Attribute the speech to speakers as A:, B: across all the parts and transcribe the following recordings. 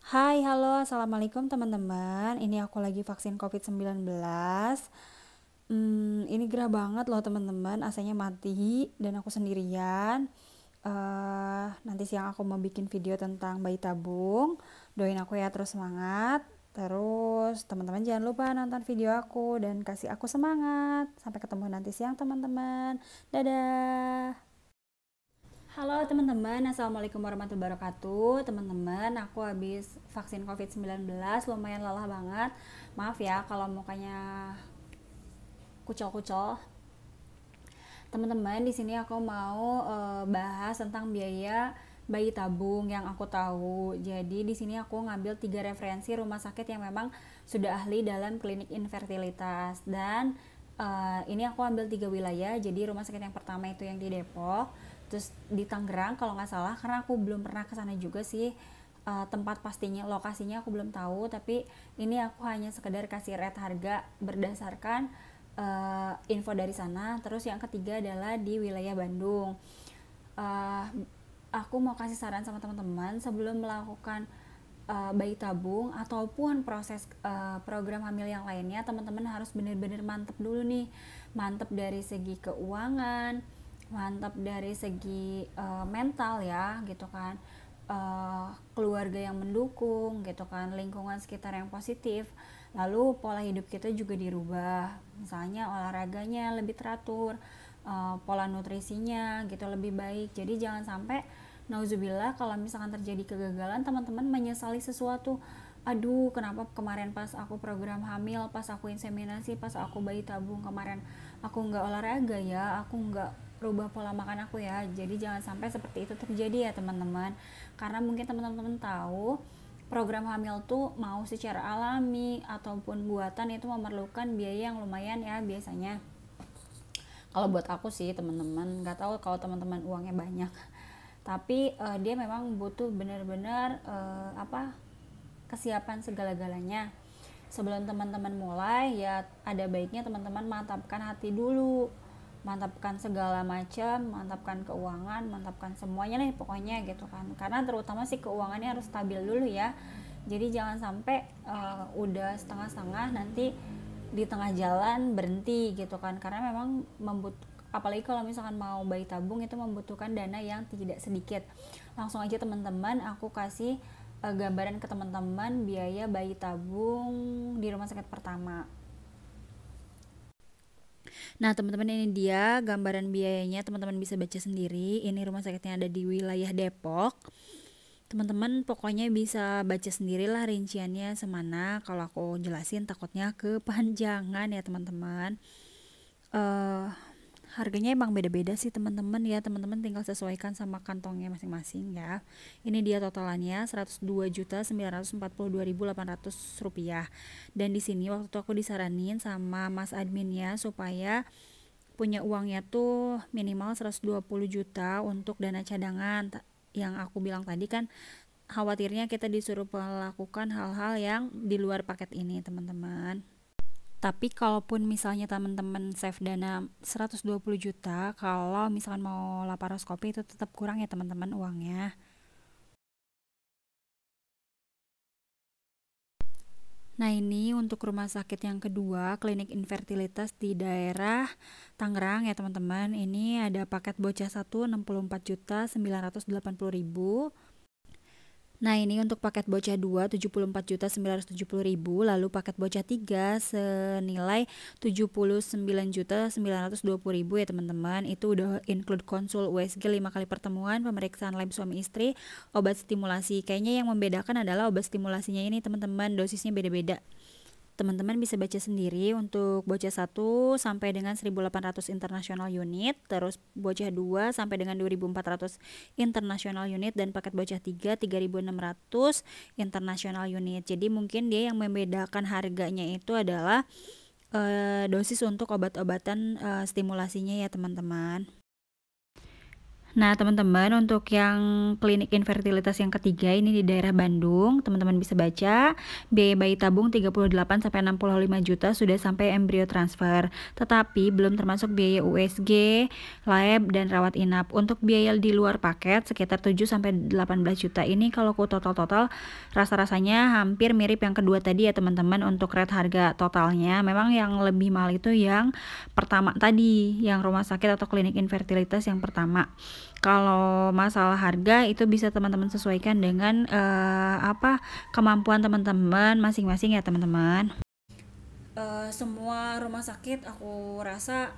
A: Hai, halo, assalamualaikum teman-teman. Ini aku lagi vaksin COVID-19. Ini gerah banget loh teman-teman. AC-nya mati dan aku sendirian. Nanti siang aku mau bikin video tentang bayi tabung. Doain aku ya terus semangat. Terus teman-teman jangan lupa nonton video aku dan kasih aku semangat. Sampai ketemu nanti siang teman-teman. Dadah. Halo teman-teman, Assalamualaikum warahmatullahi wabarakatuh. Teman-teman, aku habis vaksin COVID-19, lumayan lelah banget. Maaf ya kalau mukanya kucel-kucel. Teman-teman, di sini aku mau bahas tentang biaya bayi tabung yang aku tahu. Jadi di sini aku ngambil 3 referensi rumah sakit yang memang sudah ahli dalam klinik infertilitas, dan ini aku ambil 3 wilayah. Jadi rumah sakit yang pertama itu yang di Depok, terus di Tangerang kalau nggak salah, karena aku belum pernah ke sana juga sih. Tempat pastinya, lokasinya aku belum tahu, tapi ini aku hanya sekedar kasih rate harga berdasarkan info dari sana. Terus yang ketiga adalah di wilayah Bandung. uh, aku mau kasih saran sama teman-teman sebelum melakukan bayi tabung ataupun proses program hamil yang lainnya. Teman-teman harus benar-benar mantep dulu nih, mantep dari segi keuangan, mantap dari segi mental ya gitu kan. Keluarga yang mendukung gitu kan, lingkungan sekitar yang positif, lalu pola hidup kita juga dirubah, misalnya olahraganya lebih teratur, pola nutrisinya gitu lebih baik. Jadi jangan sampai nauzubillah kalau misalkan terjadi kegagalan, teman-teman menyesali sesuatu. Aduh, kenapa kemarin pas aku program hamil, pas aku inseminasi, pas aku bayi tabung kemarin aku nggak olahraga ya, aku nggak rubah pola makan aku ya. Jadi jangan sampai seperti itu terjadi ya teman-teman. Karena mungkin teman-teman tahu program hamil tuh mau secara alami ataupun buatan itu memerlukan biaya yang lumayan ya biasanya. Kalau buat aku sih teman-teman, nggak tahu kalau teman-teman uangnya banyak. Tapi dia memang butuh benar-benar kesiapan segala-galanya. Sebelum teman-teman mulai ya ada baiknya teman-teman mantapkan hati dulu, mantapkan segala macam, mantapkan keuangan, mantapkan semuanya nih pokoknya gitu kan. Karena terutama sih keuangannya harus stabil dulu ya. Jadi jangan sampai udah setengah-setengah nanti di tengah jalan berhenti gitu kan. Karena memang apalagi kalau misalkan mau bayi tabung itu membutuhkan dana yang tidak sedikit. Langsung aja teman-teman aku kasih gambaran ke teman-teman biaya bayi tabung di rumah sakit pertama. Nah, teman-teman, ini dia gambaran biayanya, teman-teman bisa baca sendiri. Ini rumah sakitnya ada di wilayah Depok. Teman-teman pokoknya bisa baca sendirilah rinciannya semana. Kalau aku jelasin takutnya kepanjangan ya teman-teman. eh Harganya emang beda-beda sih teman-teman ya. Teman-teman tinggal sesuaikan sama kantongnya masing-masing ya. Ini dia totalannya 102.942.800 rupiah. Dan di sini waktu itu aku disaranin sama Mas adminnya supaya punya uangnya tuh minimal 120 juta untuk dana cadangan. Yang aku bilang tadi kan khawatirnya kita disuruh melakukan hal-hal yang di luar paket ini teman-teman. Tapi kalaupun misalnya teman-teman save dana 120 juta, kalau misalkan mau laparoskopi itu tetap kurang ya teman-teman uangnya. Nah, ini untuk rumah sakit yang kedua, klinik infertilitas di daerah Tangerang ya teman-teman. Ini ada paket bocah 1 64.980.000. Nah, ini untuk paket bocah 2 74.970.000, lalu paket bocah 3 senilai 79.920.000 ya teman-teman. Itu udah include konsul USG 5 kali pertemuan, pemeriksaan lab suami istri, obat stimulasi. Kayaknya yang membedakan adalah obat stimulasinya ini teman-teman, dosisnya beda-beda. Teman-teman bisa baca sendiri untuk bocah 1 sampai dengan 1.800 international unit, terus bocah 2 sampai dengan 2.400 international unit, dan paket bocah 3 3.600 international unit. Jadi mungkin dia yang membedakan harganya itu adalah dosis untuk obat-obatan stimulasinya ya teman-teman. Nah, teman-teman, untuk yang klinik infertilitas yang ketiga ini di daerah Bandung, teman-teman bisa baca, biaya bayi tabung 38 sampai 65 juta sudah sampai embrio transfer. Tetapi belum termasuk biaya USG, lab dan rawat inap. Untuk biaya di luar paket sekitar 7 sampai 18 juta. Ini kalau ku total-total rasa-rasanya hampir mirip yang kedua tadi ya, teman-teman. Untuk rate harga totalnya memang yang lebih mahal itu yang pertama tadi, yang rumah sakit atau klinik infertilitas yang pertama. Kalau masalah harga itu bisa teman-teman sesuaikan dengan kemampuan teman-teman masing-masing ya, teman-teman. Semua rumah sakit aku rasa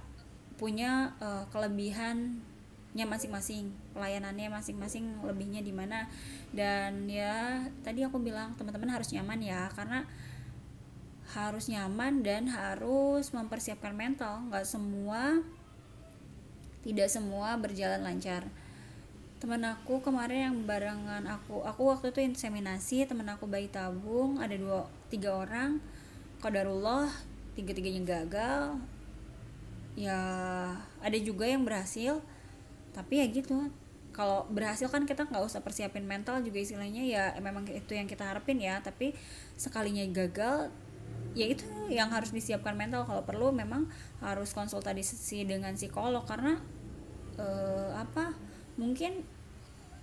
A: punya kelebihannya masing-masing, pelayanannya masing-masing, lebihnya di mana. Dan ya tadi aku bilang teman-teman harus nyaman ya, karena harus nyaman dan harus mempersiapkan mental. Tidak semua berjalan lancar. Teman aku kemarin yang barengan aku waktu itu inseminasi, teman aku bayi tabung ada 3 orang, qadarullah 3-tiganya gagal. Ya ada juga yang berhasil, tapi ya gitu, kalau berhasil kan kita nggak usah persiapin mental juga istilahnya ya, memang itu yang kita harapin ya. Tapi sekalinya gagal, ya itu yang harus disiapkan mental. Kalau perlu memang harus konsultasi dengan psikolog, karena mungkin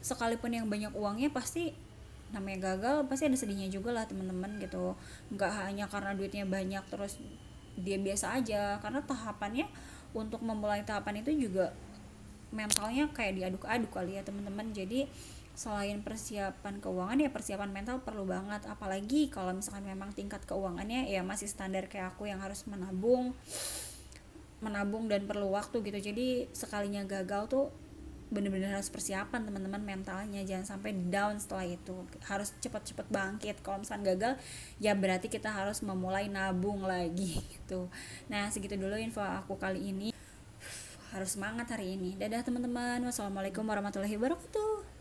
A: sekalipun yang banyak uangnya, pasti namanya gagal pasti ada sedihnya juga lah, teman-teman gitu. Nggak hanya karena duitnya banyak terus dia biasa aja, karena tahapannya untuk memulai tahapan itu juga mentalnya kayak diaduk-aduk kali ya, teman-teman. Jadi selain persiapan keuangan ya persiapan mental perlu banget, apalagi kalau misalkan memang tingkat keuangannya ya masih standar kayak aku yang harus menabung dan perlu waktu gitu. Jadi sekalinya gagal tuh bener-bener harus persiapan, teman-teman, mentalnya jangan sampai down. Setelah itu harus cepet-cepet bangkit. Kalau misalkan gagal ya berarti kita harus memulai nabung lagi gitu. Nah segitu dulu info aku kali ini, harus semangat hari ini. Dadah teman-teman, wassalamualaikum warahmatullahi wabarakatuh.